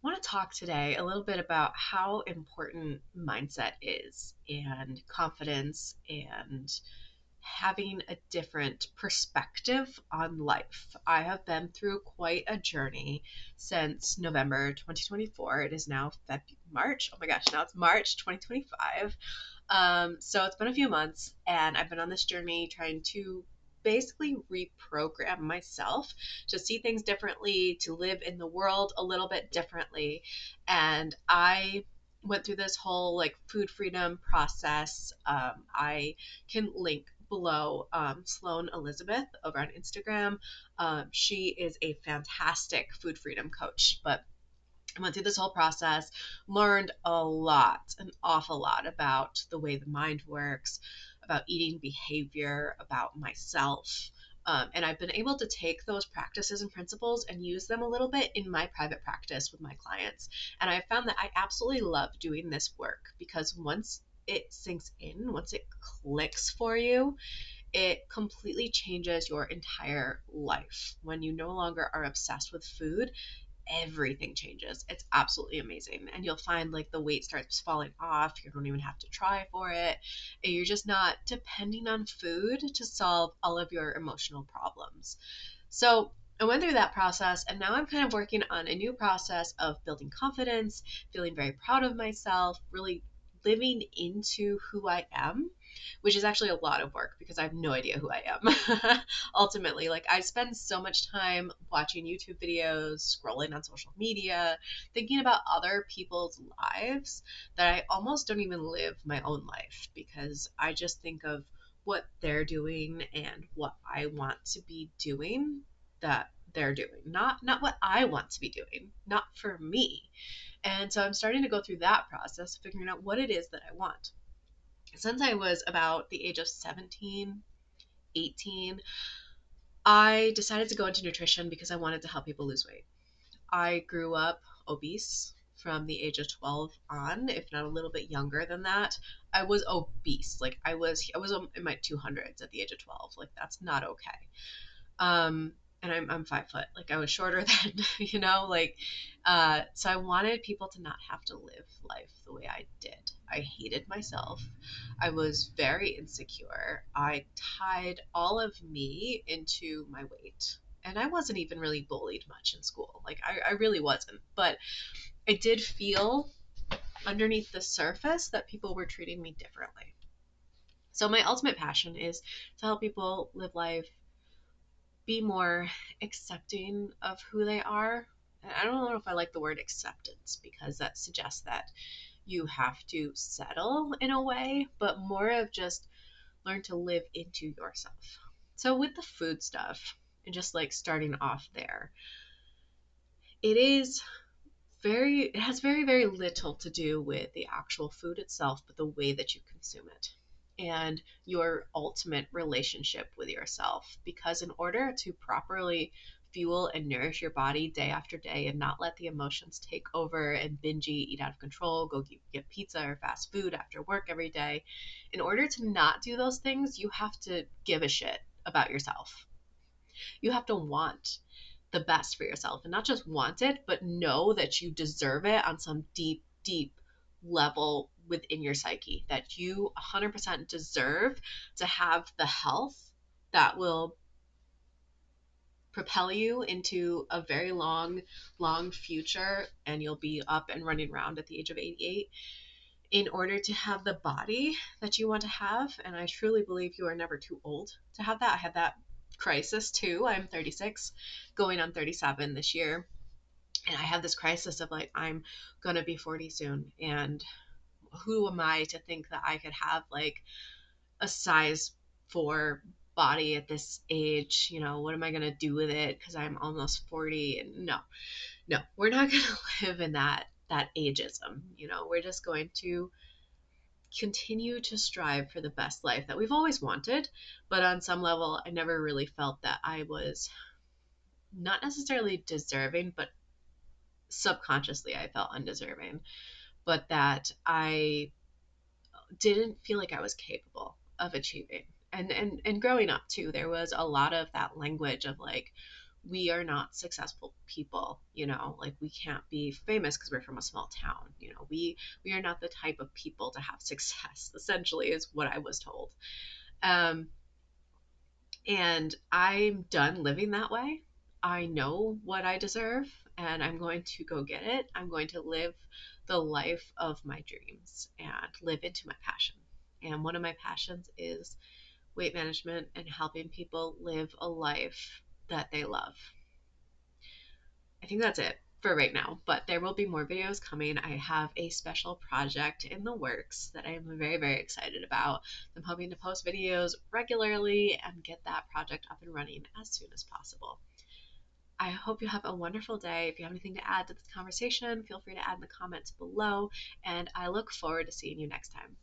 want to talk today a little bit about how important mindset is and confidence and having a different perspective on life. I have been through quite a journey since November 2024. It is now March. Oh my gosh, now it's March 2025. So it's been a few months, and I've been on this journey trying to basically reprogram myself to see things differently, to live in the world a little bit differently. And I went through this whole like food freedom process. I can link below Sloan Elizabeth over on Instagram. She is a fantastic food freedom coach, but I went through this whole process, learned a lot, an awful lot about the way the mind works, about eating behavior, about myself. And I've been able to take those practices and principles and use them a little bit in my private practice with my clients. And I found that I absolutely love doing this work because once it sinks in, once it clicks for you, it completely changes your entire life. When you no longer are obsessed with food, everything changes. It's absolutely amazing. And you'll find like the weight starts falling off. You don't even have to try for it. And you're just not depending on food to solve all of your emotional problems. So I went through that process, and now I'm kind of working on a new process of building confidence, feeling very proud of myself, really living into who I am, which is actually a lot of work because I have no idea who I am. Ultimately, like I spend so much time watching YouTube videos, scrolling on social media, thinking about other people's lives that I almost don't even live my own life because I just think of what they're doing and what I want to be doing that they're doing, not what I want to be doing, not for me. And so I'm starting to go through that process, figuring out what it is that I want. Since I was about the age of 17, 18, I decided to go into nutrition because I wanted to help people lose weight. I grew up obese from the age of 12 on, if not a little bit younger than that. I was obese. Like I was in my 200s at the age of 12. Like that's not okay. And I'm 5 foot. Like I was shorter than, so I wanted people to not have to live life the way I did. I hated myself. I was very insecure. I tied all of me into my weight. And I wasn't even really bullied much in school. Like I really wasn't. But I did feel underneath the surface that people were treating me differently. So my ultimate passion is to help people live life, be more accepting of who they are. And I don't know if I like the word acceptance because that suggests that you have to settle in a way, but more of just learn to live into yourself. So with the food stuff and just like starting off there, it is it has very, very little to do with the actual food itself, but the way that you consume it and your ultimate relationship with yourself. Because in order to properly fuel and nourish your body day after day and not let the emotions take over and binge eat out of control, go get pizza or fast food after work every day, in order to not do those things, you have to give a shit about yourself. You have to want the best for yourself and not just want it, but know that you deserve it on some deep, deep level within your psyche, that you 100% deserve to have the health that will propel you into a very long, long future, and you'll be up and running around at the age of 88 in order to have the body that you want to have. And I truly believe you are never too old to have that. I had that crisis too. I'm 36, going on 37 this year. And I have this crisis of like, I'm going to be 40 soon. And who am I to think that I could have like a size 4 body at this age? What am I going to do with it? Because I'm almost 40. And no, we're not going to live in that ageism. We're just going to continue to strive for the best life that we've always wanted. But on some level, I never really felt that I was not necessarily deserving, but subconsciously I felt undeserving, but that I didn't feel like I was capable of achieving. And growing up too, there was a lot of that language of like, we are not successful people, like we can't be famous because we're from a small town. We are not the type of people to have success, essentially, is what I was told. Um, and I'm done living that way. I know what I deserve, and I'm going to go get it. I'm going to live the life of my dreams and live into my passion. And one of my passions is weight management and helping people live a life that they love. I think that's it for right now, but there will be more videos coming. I have a special project in the works that I am very, very excited about. I'm hoping to post videos regularly and get that project up and running as soon as possible. I hope you have a wonderful day. If you have anything to add to this conversation, feel free to add in the comments below, and I look forward to seeing you next time.